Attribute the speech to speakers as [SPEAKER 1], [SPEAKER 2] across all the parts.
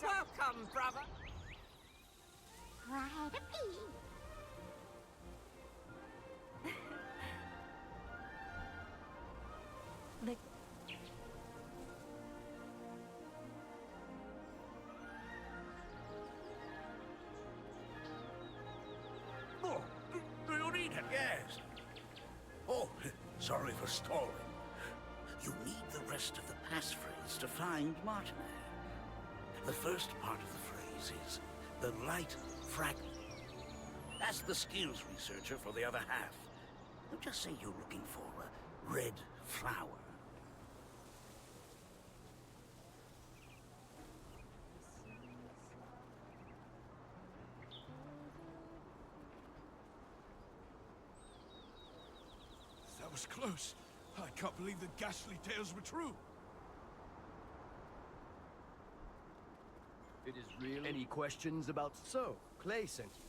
[SPEAKER 1] Welcome, brother.
[SPEAKER 2] Quite a pea.
[SPEAKER 3] The...
[SPEAKER 4] Oh, do you need it? Yes. Oh, sorry for stalling. You need the rest of the passphrase to find Martinet. The first part of the phrase is the light fragment. Ask the skills researcher for the other half. Don't just say you're looking for a red flower.
[SPEAKER 5] That was close. I can't believe the ghastly tales were true.
[SPEAKER 6] It is real. Any questions about... So, Clay sent you.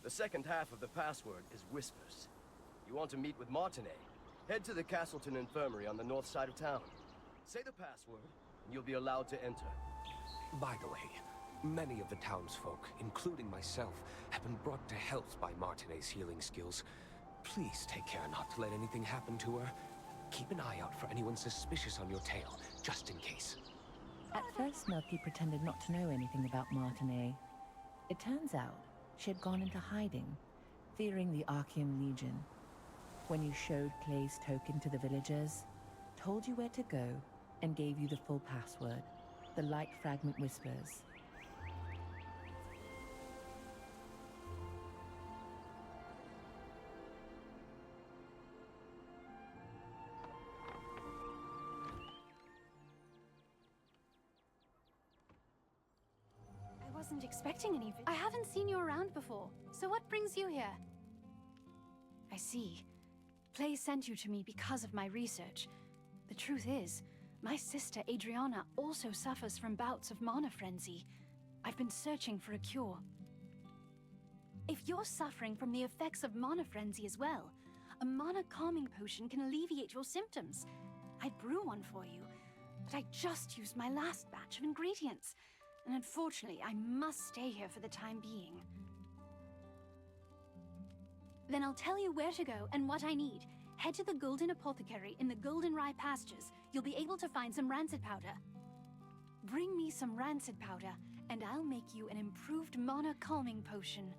[SPEAKER 6] The second half of the password is whispers. You want to meet with Martinet? Head to the Castleton Infirmary on the north side of town. Say the password, and you'll be allowed to enter.
[SPEAKER 7] By the way, many of the townsfolk, including myself, have been brought to health by Martinet's healing skills. Please take care not to let anything happen to her. Keep an eye out for anyone suspicious on your tail, just in case.
[SPEAKER 3] At first, Milky pretended not to know anything about Martinet. It turns out she had gone into hiding, fearing the Archean Legion. When you showed Clay's token to the villagers, told you where to go, and gave you the full password, the light fragment whispers.
[SPEAKER 2] I wasn't expecting any I haven't seen you around before, so what brings you here? I see. Clay sent you to me because of my research. The truth is, my sister Adriana also suffers from bouts of mana frenzy. I've been searching for a cure. If you're suffering from the effects of mana frenzy as well, a mana calming potion can alleviate your symptoms. I'd brew one for you, but I just used my last batch of ingredients, and unfortunately, I must stay here for the time being. Then I'll tell you where to go and what I need. Head to the Golden Apothecary in the Golden Rye pastures. You'll be able to find some rancid powder. Bring me some rancid powder, and I'll make you an improved mana calming potion.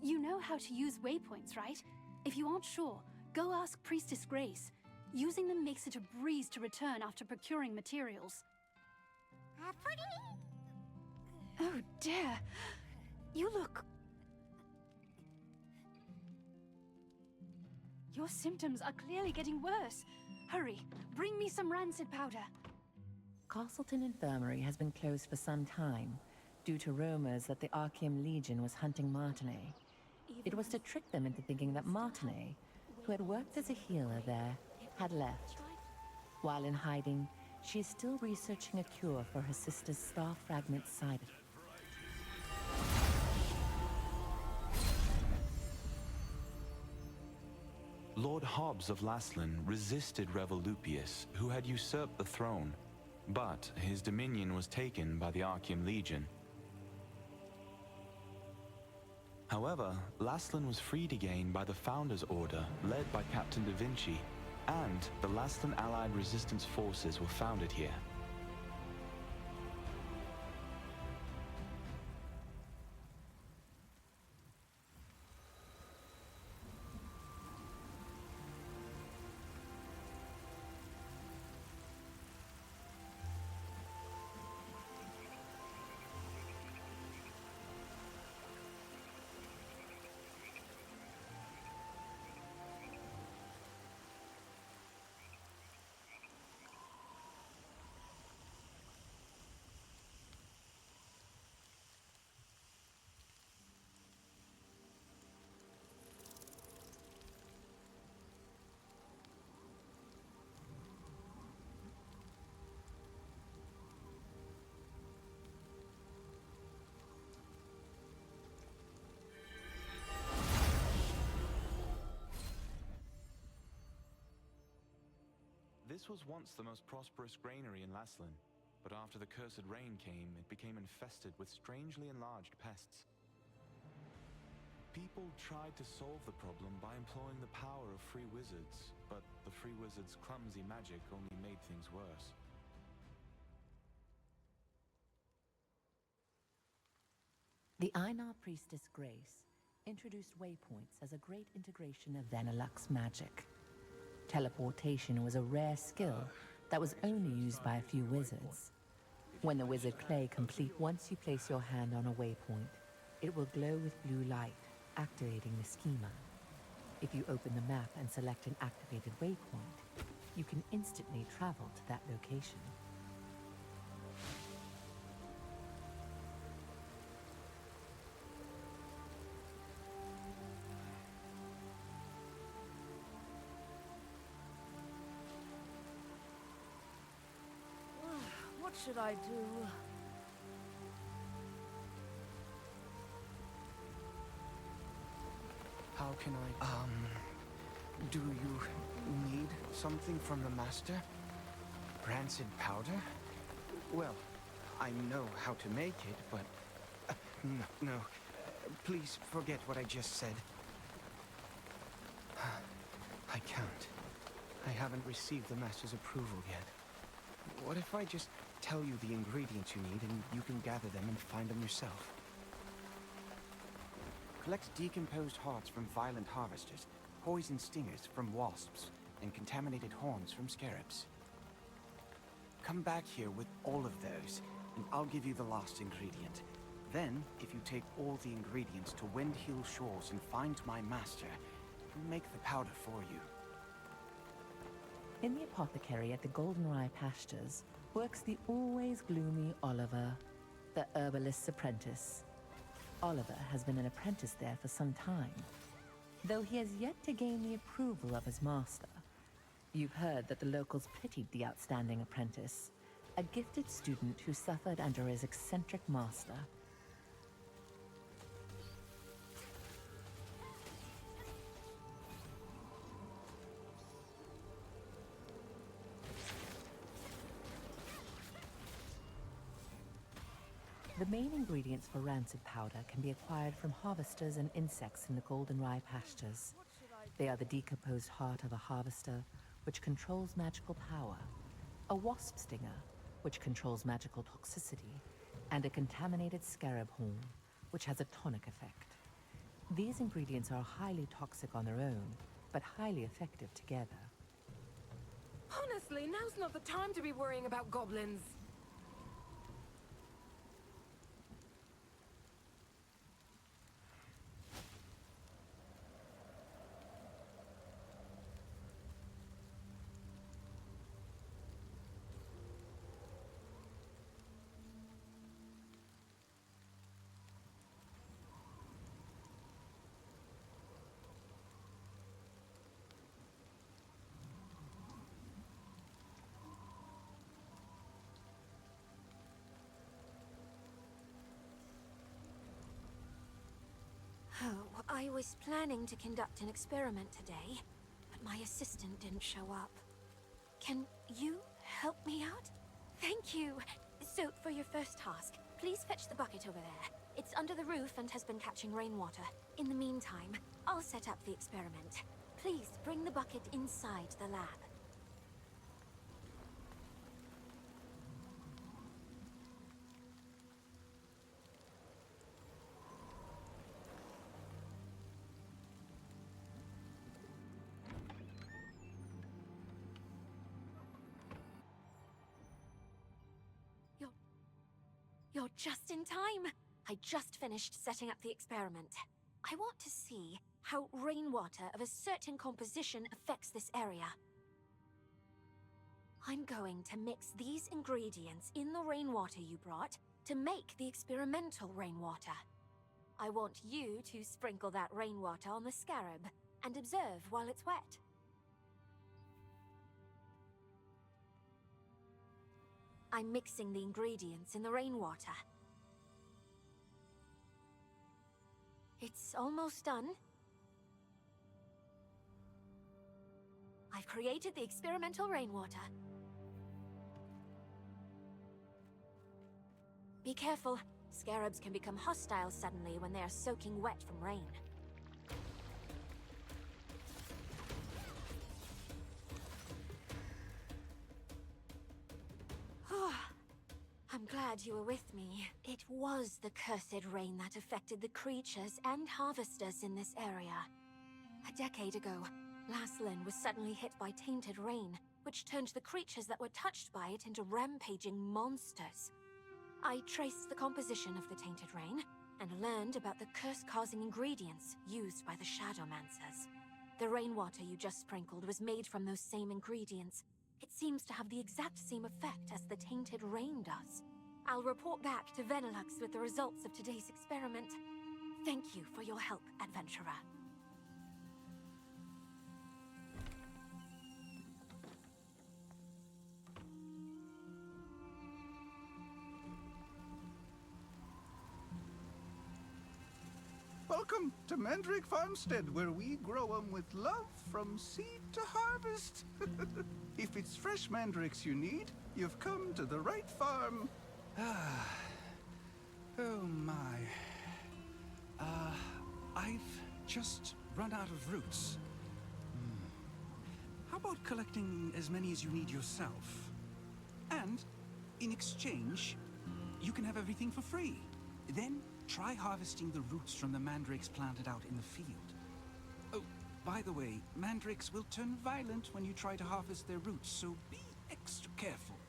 [SPEAKER 2] You know how to use waypoints, right? If you aren't sure, go ask Priestess Grace. Using them makes it a breeze to return after procuring materials. Oh dear, you look... Your symptoms are clearly getting worse. Hurry, bring me some rancid powder.
[SPEAKER 3] Castleton Infirmary has been closed for some time, due to rumors that the Archean Legion was hunting Martinet. It was to trick them into thinking that Martinet, who had worked as a healer there, had left. While in hiding, she is still researching a cure for her sister's star fragment side effect.
[SPEAKER 8] Lord Hobbs of Laslan resisted Revolupius, who had usurped the throne, but his dominion was taken by the Archean Legion. However, Laslan was freed again by the Founders Order, led by Captain Da Vinci, and the Laslan Allied Resistance Forces were founded here. This was once the most prosperous granary in Laslan, but after the cursed rain came, it became infested with strangely enlarged pests. People tried to solve the problem by employing the power of free wizards, but the free wizards' clumsy magic only made things worse.
[SPEAKER 3] The Einar priestess Grace introduced waypoints as a great integration of Vanillux's magic. Teleportation was a rare skill that was only used by a few wizards. When the wizard clay complete once you place your hand on a waypoint, it will glow with blue light, activating the schema. If you open the map and select an activated waypoint, you can instantly travel to that location.
[SPEAKER 1] What should I do?
[SPEAKER 9] How can I... Do you need something from the Master? Rancid powder? Well, I know how to make it, but... no. Please forget what I just said. I can't. I haven't received the Master's approval yet. What if I just tell you the ingredients you need and you can gather them and find them yourself? Collect decomposed hearts from violent harvesters, poison stingers from wasps, and contaminated horns from scarabs. Come back here with all of those, and I'll give you the last ingredient. Then, if you take all the ingredients to Windhill Shores and find my master, he'll make the powder for you.
[SPEAKER 3] In the apothecary at the Goldenrye Pastures works the always gloomy Oliver, the herbalist's apprentice. Oliver has been an apprentice there for some time, though he has yet to gain the approval of his master. You've heard that the locals pitied the outstanding apprentice, a gifted student who suffered under his eccentric master. The main ingredients for rancid powder can be acquired from harvesters and insects in the Goldenrye Pastures. They are the decomposed heart of a harvester, which controls magical power, a wasp stinger, which controls magical toxicity, and a contaminated scarab horn, which has a tonic effect. These ingredients are highly toxic on their own, but highly effective together.
[SPEAKER 1] Honestly, now's not the time to be worrying about goblins.
[SPEAKER 2] Oh, I was planning to conduct an experiment today, but my assistant didn't show up. Can you help me out? Thank you. So, for your first task, please fetch the bucket over there. It's under the roof and has been catching rainwater. In the meantime, I'll set up the experiment. Please bring the bucket inside the lab. You're just in time! I just finished setting up the experiment. I want to see how rainwater of a certain composition affects this area. I'm going to mix these ingredients in the rainwater you brought to make the experimental rainwater. I want you to sprinkle that rainwater on the scarab and observe while it's wet. I'm mixing the ingredients in the rainwater. It's almost done. I've created the experimental rainwater.
[SPEAKER 10] Be careful. Scarabs can become hostile suddenly when they are soaking wet from rain. I'm glad you were with me. It was the cursed rain that affected the creatures and harvesters in this area. A decade ago, Laslan was suddenly hit by tainted rain, which turned the creatures that were touched by it into rampaging monsters. I traced the composition of the tainted rain, and learned about the curse-causing ingredients used by the Shadowmancers. The rainwater you just sprinkled was made from those same ingredients. It seems to have the exact same effect as the tainted rain does. I'll report back to Venelux with the results of today's experiment. Thank you for your help, adventurer.
[SPEAKER 11] Welcome to Mandrake Farmstead, where we grow 'em with love from seed to harvest. If it's fresh mandrakes you need, you've come to the right farm. Oh my. I've just run out of roots. How about collecting as many as you need yourself? And, in exchange, you can have everything for free. Then, try harvesting the roots from the mandrakes planted out in the field. Oh, by the way, mandrakes will turn violent when you try to harvest their roots, so be extra careful.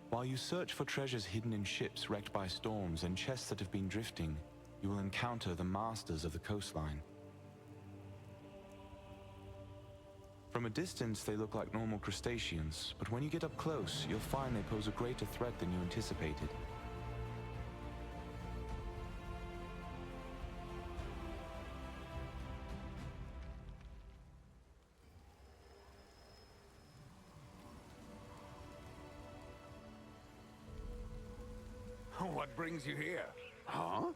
[SPEAKER 8] While you search for treasures hidden in ships wrecked by storms and chests that have been drifting, you will encounter the masters of the coastline. From a distance, they look like normal crustaceans, but when you get up close, you'll find they pose a greater threat than you anticipated.
[SPEAKER 4] What brings you here? Huh?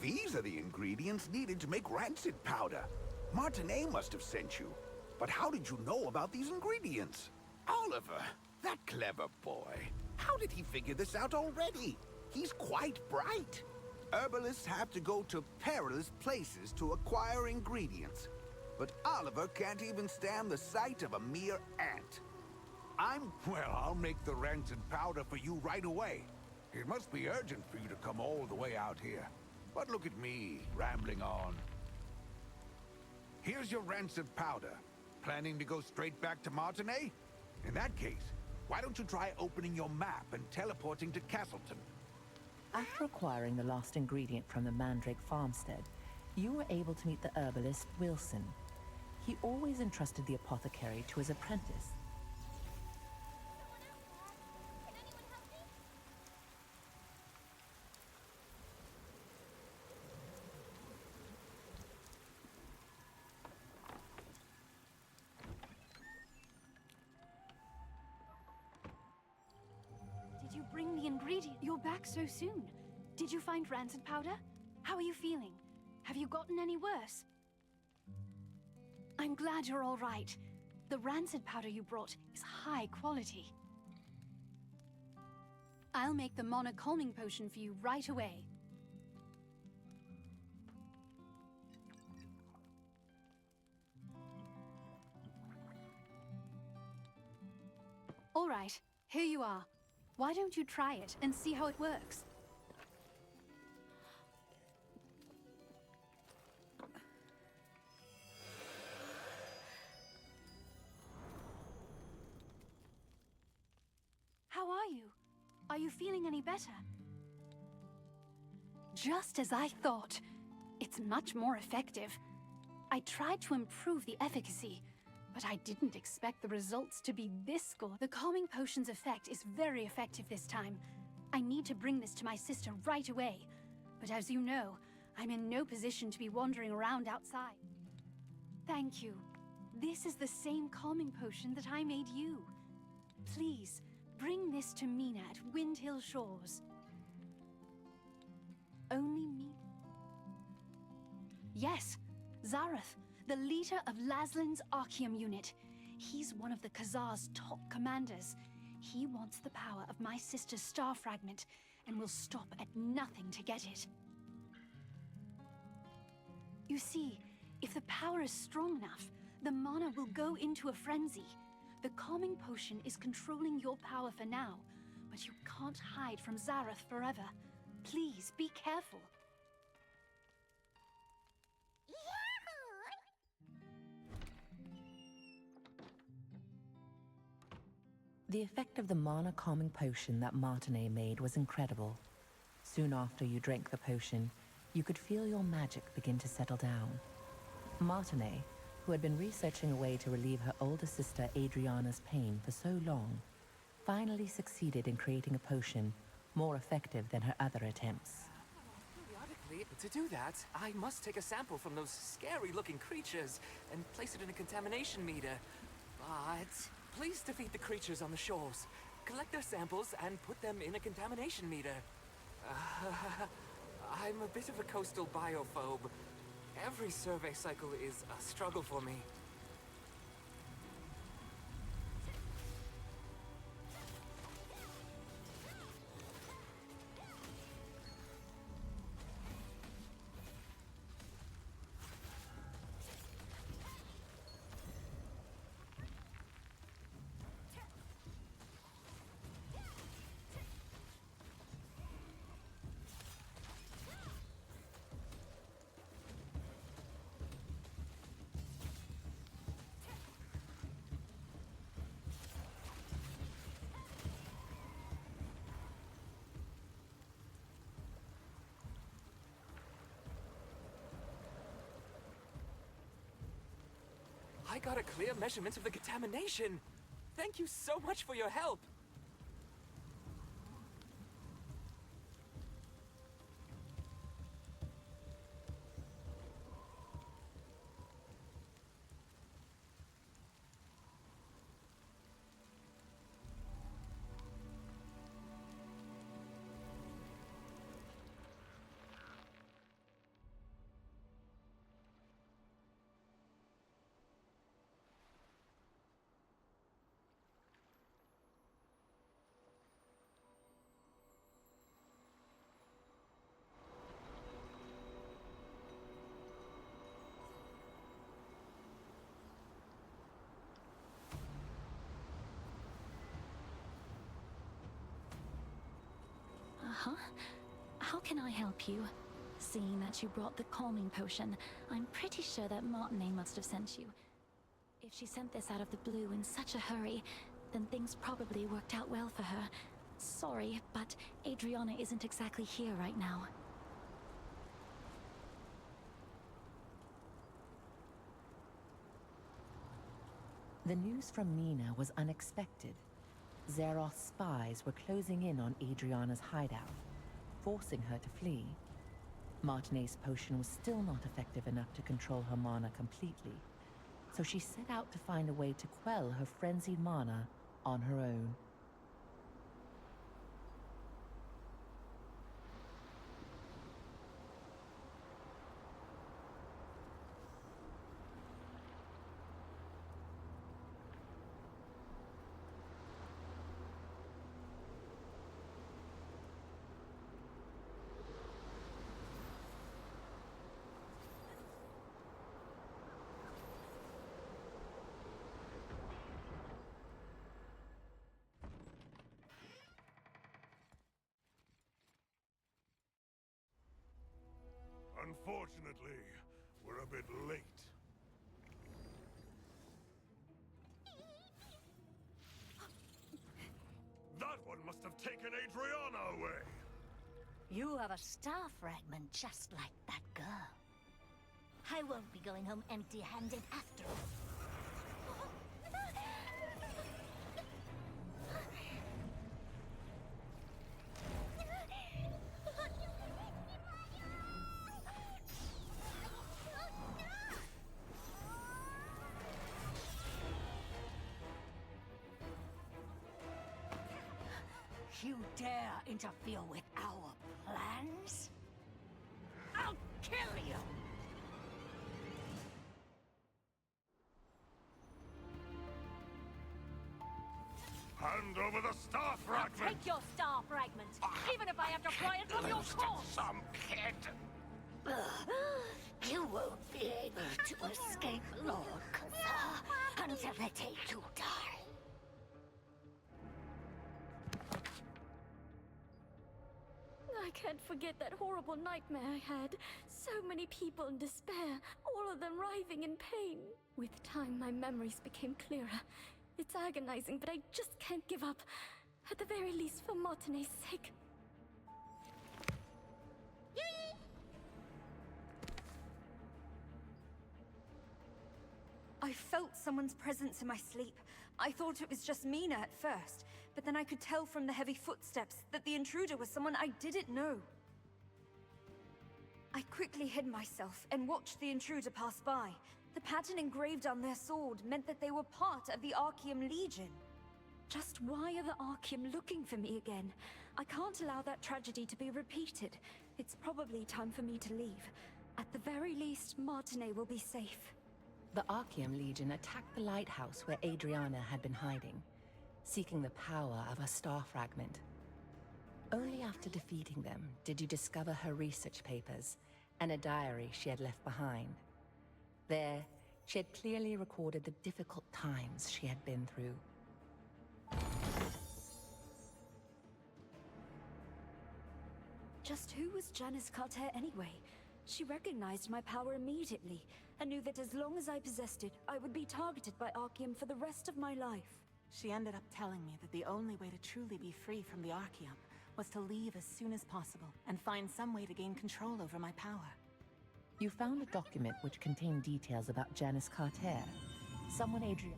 [SPEAKER 4] These are the ingredients needed to make rancid powder. Martinet must have sent you. But how did you know about these ingredients? Oliver, that clever boy. How did he figure this out already? He's quite bright. Herbalists have to go to perilous places to acquire ingredients. But Oliver can't even stand the sight of a mere ant. Well, I'll make the rancid powder for you right away. It must be urgent for you to come all the way out here. But look at me, rambling on. Here's your rancid powder. Planning to go straight back to Martinet? In that case, why don't you try opening your map and teleporting to Castleton?
[SPEAKER 3] After acquiring the lost ingredient from the Mandrake farmstead, you were able to meet the herbalist Wilson. He always entrusted the apothecary to his apprentice.
[SPEAKER 2] Did you bring the ingredient? You're back so soon. Did you find rancid powder? How are you feeling? Have you gotten any worse? I'm glad you're all right. The rancid powder you brought is high quality. I'll make the Mana calming potion for you right away. right. Here you are. Why don't you try it and see how it works? How are you? Are you feeling any better? Just as I thought. It's much more effective. I tried to improve the efficacy, but I didn't expect the results to be this good. The calming potion's effect is very effective this time. I need to bring this to my sister right away. But as you know, I'm in no position to be wandering around outside. Thank you. This is the same calming potion that I made you. Please, bring this to Mina at Windhill Shores. Only me. Yes, Zareth, the leader of Laslin's Archeum unit. He's one of the Khazar's top commanders. He wants the power of my sister's star fragment and will stop at nothing to get it. You see, if the power is strong enough, the mana will go into a frenzy. The calming potion is controlling your power for now, but you can't hide from Zareth forever. Please, be careful.
[SPEAKER 3] The effect of the mana calming potion that Martinet made was incredible. Soon after you drank the potion, you could feel your magic begin to settle down. Martinet, who had been researching a way to relieve her older sister Adriana's pain for so long, finally succeeded in creating a potion more effective than her other attempts.
[SPEAKER 12] Periodically, to do that, I must take a sample from those scary-looking creatures and place it in a contamination meter. But please defeat the creatures on the shores. Collect their samples and put them in a contamination meter. I'm a bit of a coastal biophobe. Every survey cycle is a struggle for me. I got a clear measurement of the contamination. Thank you so much for your help.
[SPEAKER 13] Uh-huh. How can I help you? Seeing that you brought the calming potion, I'm pretty sure that Martinet must have sent you. If she sent this out of the blue in such a hurry, then things probably worked out well for her. Sorry, but Adriana isn't exactly here right now.
[SPEAKER 3] The news from Mina was unexpected. Zeroth's spies were closing in on Adriana's hideout, forcing her to flee. Martinet's potion was still not effective enough to control her mana completely, so she set out to find a way to quell her frenzied mana on her own.
[SPEAKER 5] Unfortunately, we're a bit late. That one must have taken Adriana away!
[SPEAKER 14] You have a star fragment just like that girl. I won't be going home empty-handed after all. You dare interfere with our plans? I'll kill you!
[SPEAKER 5] Hand over the star fragment!
[SPEAKER 14] I'll take your star fragment, even if I have to pry it from your corpse!
[SPEAKER 5] Some kid!
[SPEAKER 14] You won't be able to escape Lord Cathar until the day you die.
[SPEAKER 13] I can't forget that horrible nightmare I had. So many people in despair, all of them writhing in pain. With time, my memories became clearer. It's agonizing, but I just can't give up. At the very least, for Martine's sake.
[SPEAKER 15] I felt someone's presence in my sleep. I thought it was just Mina at first, but then I could tell from the heavy footsteps that the intruder was someone I didn't know. I quickly hid myself and watched the intruder pass by. The pattern engraved on their sword meant that they were part of the Archeum Legion. Just why are the Archeum looking for me again? I can't allow that tragedy to be repeated. It's probably time for me to leave. At the very least, Martine will be safe.
[SPEAKER 3] The Archeum Legion attacked the lighthouse where Adriana had been hiding, seeking the power of a star fragment. Only after defeating them did you discover her research papers and a diary she had left behind. There, she had clearly recorded the difficult times she had been through.
[SPEAKER 15] Just who was Janice Carter anyway? She recognized my power immediately, and knew that as long as I possessed it, I would be targeted by Archeum for the rest of my life.
[SPEAKER 16] She ended up telling me that the only way to truly be free from the Archeum was to leave as soon as possible, and find some way to gain control over my power.
[SPEAKER 3] You found a document which contained details about Janice Carter, someone Adriana...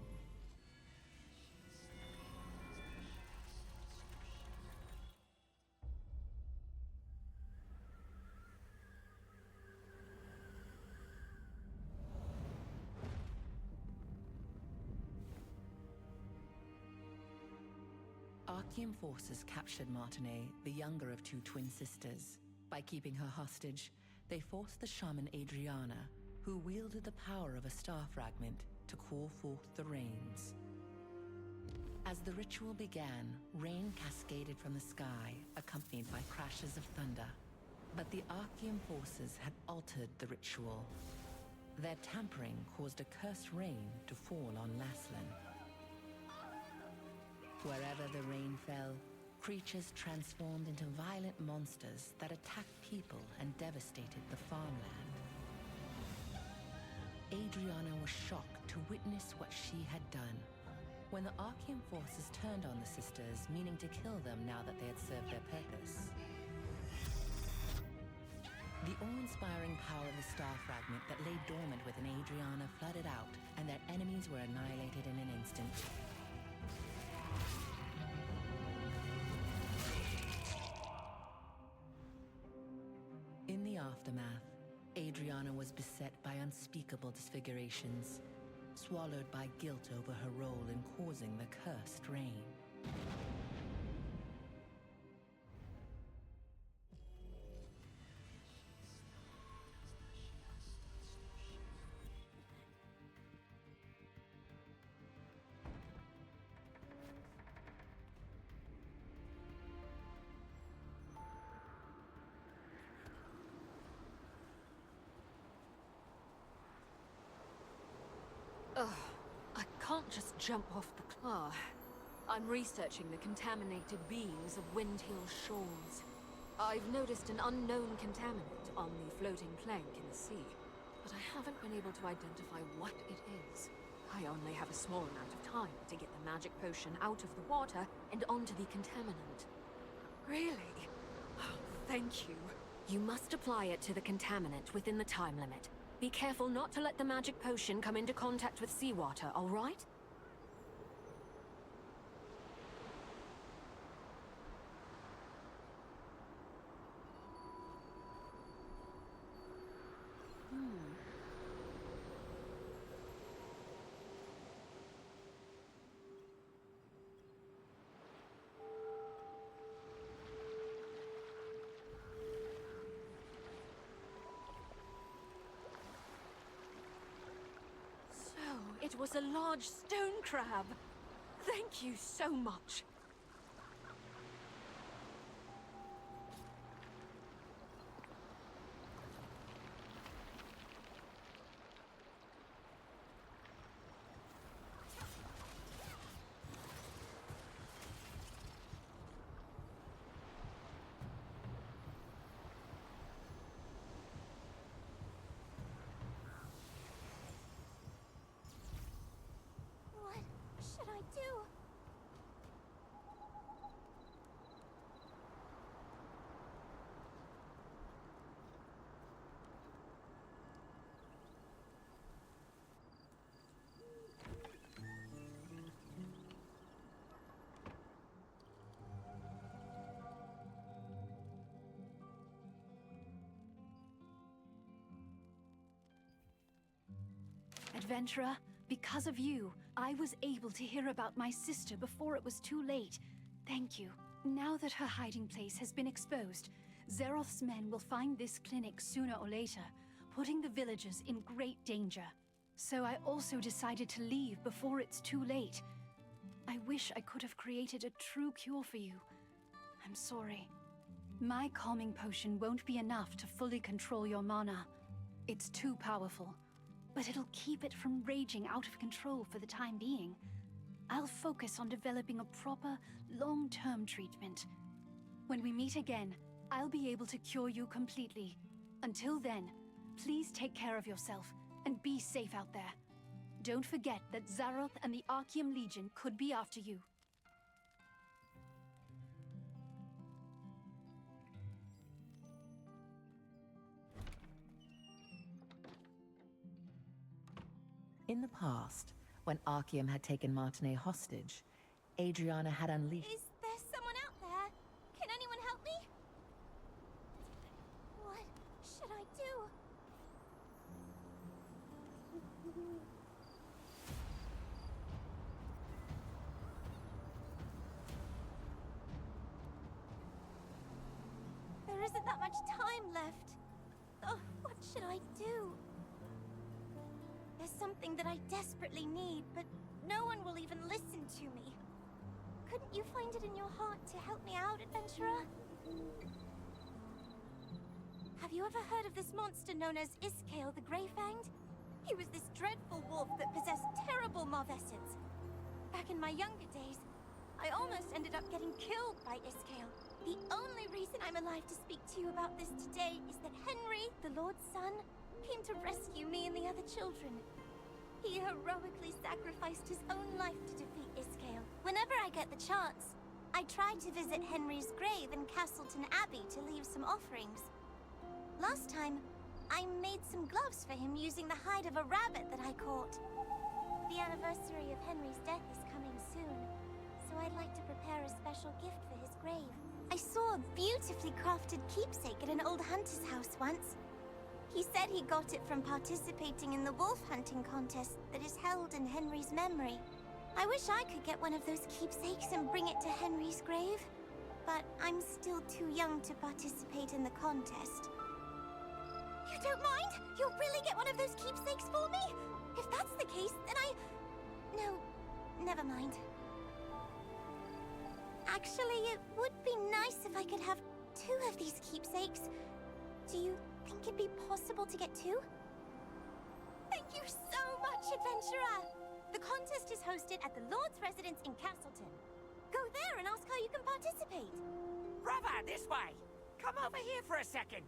[SPEAKER 3] Archeum forces captured Martine, the younger of two twin sisters. By keeping her hostage, they forced the shaman Adriana, who wielded the power of a star fragment, to call forth the rains. As the ritual began, rain cascaded from the sky, accompanied by crashes of thunder. But the Archeum forces had altered the ritual. Their tampering caused a cursed rain to fall on Laslin. Wherever the rain fell, creatures transformed into violent monsters that attacked people and devastated the farmland. Adriana was shocked to witness what she had done. When the Archeum forces turned on the sisters, meaning to kill them now that they had served their purpose. The awe-inspiring power of the star fragment that lay dormant within Adriana flooded out, and their enemies were annihilated in an instant. In the aftermath, Adriana was beset by unspeakable disfigurations, swallowed by guilt over her role in causing the cursed rain.
[SPEAKER 1] Ugh, I can't just jump off the car. I'm researching the contaminated beings of Windhill Shores. I've noticed an unknown contaminant on the floating plank in the sea, but I haven't been able to identify what it is. I only have a small amount of time to get the magic potion out of the water and onto the contaminant. Really? Oh, thank you. You must apply it to the contaminant within the time limit. Be careful not to let the magic potion come into contact with seawater, all right? It was a large stone crab. Thank you so much.
[SPEAKER 10] What should I do?
[SPEAKER 2] Adventurer, because of you, I was able to hear about my sister before it was too late. Thank you. Now that her hiding place has been exposed, Zeroth's men will find this clinic sooner or later, putting the villagers in great danger. So I also decided to leave before it's too late. I wish I could have created a true cure for you. I'm sorry. My calming potion won't be enough to fully control your mana. It's too powerful. But it'll keep it from raging out of control for the time being. I'll focus on developing a proper, long-term treatment. When we meet again, I'll be able to cure you completely. Until then, please take care of yourself and be safe out there. Don't forget that Zeroth and the Archeum Legion could be after you.
[SPEAKER 3] In the past, when Archeum had taken Martinet hostage, Adriana had unleashed...
[SPEAKER 10] Is there someone out there? Can anyone help me? What should I do? There isn't that much time left. Oh, what should I do? There's something that I desperately need, but no one will even listen to me. Couldn't you find it in your heart to help me out, adventurer? Have you ever heard of this monster known as Iskale the Greyfanged? He was this dreadful wolf that possessed terrible malvescence. Back in my younger days, I almost ended up getting killed by Iskale. The only reason I'm alive to speak to you about this today is that Henry, the Lord's son, came to rescue me and the other children. He heroically sacrificed his own life to defeat Iskale. Whenever I get the chance, I try to visit Henry's grave in Castleton Abbey to leave some offerings. Last time, I made some gloves for him using the hide of a rabbit that I caught. The anniversary of Henry's death is coming soon, so I'd like to prepare a special gift for his grave. I saw a beautifully crafted keepsake at an old hunter's house once. He said he got it from participating in the wolf hunting contest that is held in Henry's memory. I wish I could get one of those keepsakes and bring it to Henry's grave, but I'm still too young to participate in the contest. You don't mind? You'll really get one of those keepsakes for me? If that's the case, then No, never mind. Actually, it would be nice if I could have 2 of these keepsakes. Do you think it'd be possible to get 2? Thank you so much, adventurer! The contest is hosted at the Lord's residence in Castleton. Go there and ask how you can participate.
[SPEAKER 17] Brother, this way! Come over here for a second!